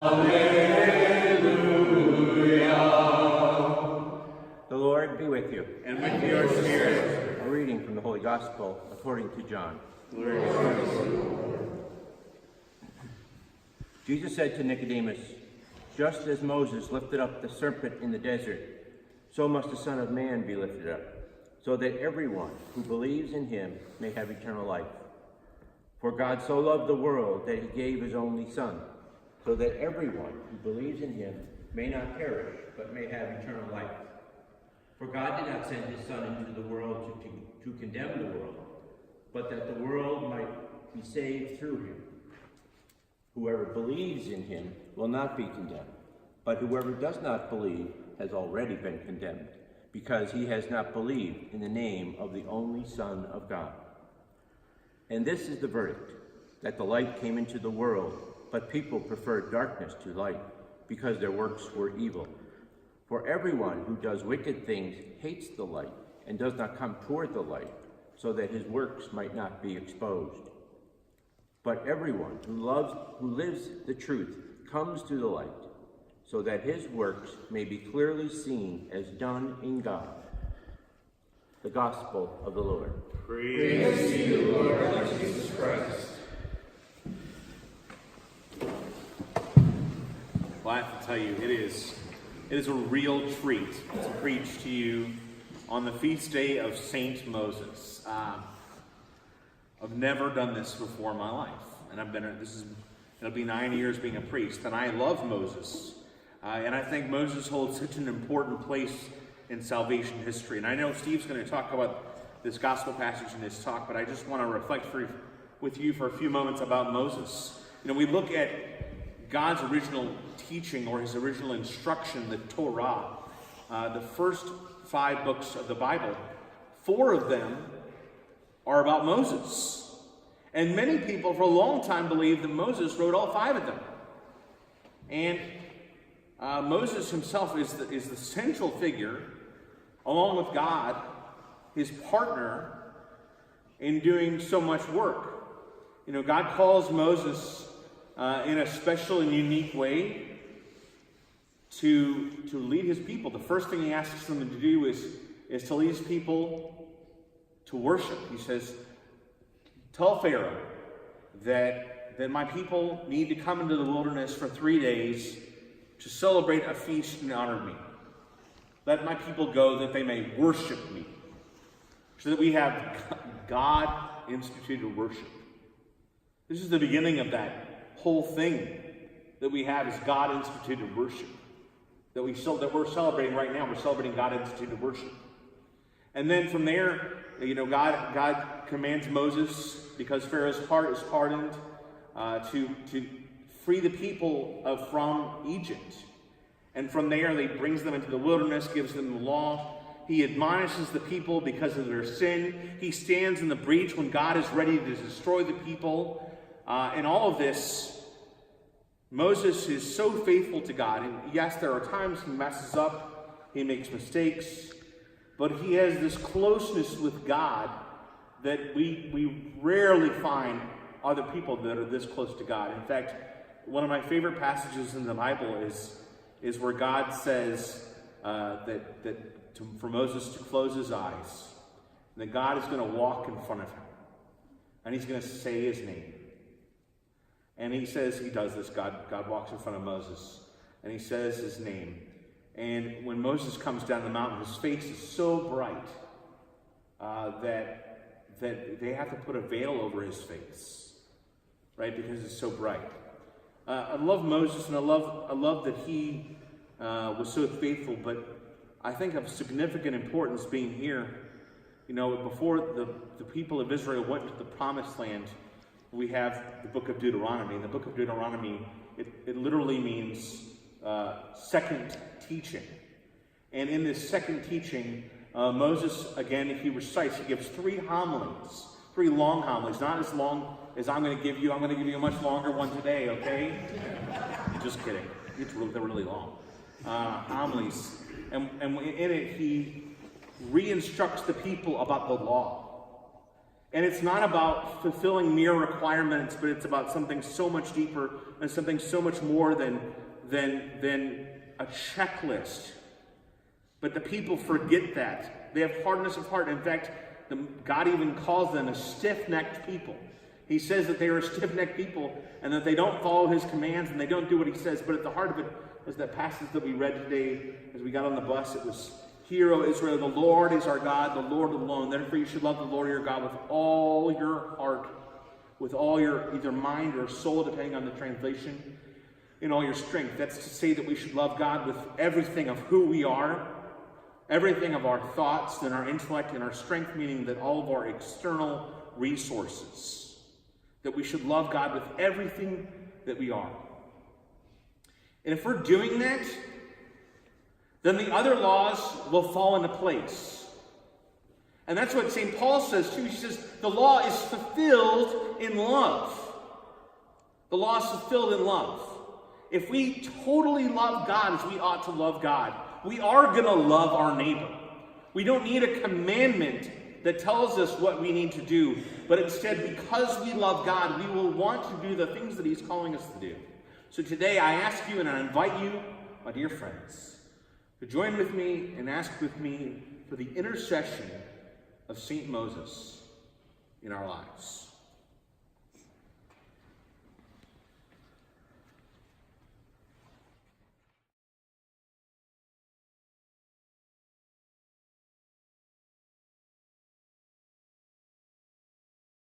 Alleluia. The Lord be with you. And with your spirit. A reading from the Holy Gospel according to John. Glory to you. Jesus said to Nicodemus, "Just as Moses lifted up the serpent in the desert, so must the Son of Man be lifted up, so that everyone who believes in him may have eternal life. For God so loved the world that he gave his only Son, so that everyone who believes in him may not perish, but may have eternal life. For God did not send his Son into the world to condemn the world, but that the world might be saved through him. Whoever believes in him will not be condemned, but whoever does not believe has already been condemned, because he has not believed in the name of the only Son of God. And this is the verdict, that the light came into the world, but people preferred darkness to light, because their works were evil. For everyone who does wicked things hates the light, and does not come toward the light, so that his works might not be exposed. But everyone who lives the truth comes to the light, so that his works may be clearly seen as done in God." The Gospel of the Lord. Praise to you, Lord Jesus Christ. Well, I have to tell you, it is a real treat to preach to you on the feast day of Saint Moses. I've never done this before in my life, and it'll be 9 years being a priest, and I love Moses, and I think Moses holds such an important place in salvation history. And I know Steve's going to talk about this gospel passage in his talk, but I just want to reflect with you for a few moments about Moses. You know, we look at God's original teaching or his original instruction, the Torah, the first 5 books of the Bible. 4 of them are about Moses. And many people for a long time believed that Moses wrote all 5 of them. And Moses himself is the central figure, along with God, his partner, in doing so much work. You know, God calls Moses in a special and unique way to lead his people. The first thing he asks them to do is to lead his people to worship. He says, "Tell Pharaoh that my people need to come into the wilderness for 3 days to celebrate a feast in honor of me. Let my people go that they may worship me." So that we have God-instituted worship. This is the beginning of that whole thing that we have is God-instituted worship. That we're celebrating right now. We're celebrating God-instituted worship. And then from there, you know, God commands Moses, because Pharaoh's heart is hardened, to free the people from Egypt. And from there, he brings them into the wilderness, gives them the law. He admonishes the people because of their sin. He stands in the breach when God is ready to destroy the people. And all of this, Moses is so faithful to God. And yes, there are times he messes up, he makes mistakes, but he has this closeness with God that we rarely find other people that are this close to God. In fact, one of my favorite passages in the Bible is where God says for Moses to close his eyes, and that God is going to walk in front of him, and he's going to say his name. And he says he does this. God walks in front of Moses, and he says his name. And when Moses comes down the mountain, his face is so bright that they have to put a veil over his face, right? Because it's so bright. I love Moses, and I love that he was so faithful. But I think of significant importance being here. You know, before the people of Israel went to the Promised Land, we have the book of Deuteronomy. And the book of Deuteronomy, it literally means second teaching. And in this second teaching, Moses, again, he gives 3 homilies, 3 long homilies, not as long as I'm going to give you. I'm going to give you a much longer one today, okay? Just kidding. They're really long. Homilies. And in it, he re-instructs the people about the law. And it's not about fulfilling mere requirements, but it's about something so much deeper and something so much more than a checklist. But the people forget that. They have hardness of heart. In fact, God even calls them a stiff-necked people. He says that they are a stiff-necked people and that they don't follow his commands and they don't do what he says. But at the heart of it was that passage that we read today as we got on the bus. It was, "Hear, O Israel, the Lord is our God, the Lord alone. Therefore you should love the Lord your God with all your heart, with all your either mind or soul, depending on the translation, in all your strength." That's to say that we should love God with everything of who we are, everything of our thoughts and our intellect and our strength, meaning that all of our external resources. That we should love God with everything that we are. And if we're doing that, then the other laws will fall into place. And that's what St. Paul says too. He says the law is fulfilled in love. The law is fulfilled in love. If we totally love God as we ought to love God, we are going to love our neighbor. We don't need a commandment that tells us what we need to do, but instead, because we love God, we will want to do the things that he's calling us to do. So today I ask you and I invite you, my dear friends, to join with me and ask with me for the intercession of St. Moses in our lives.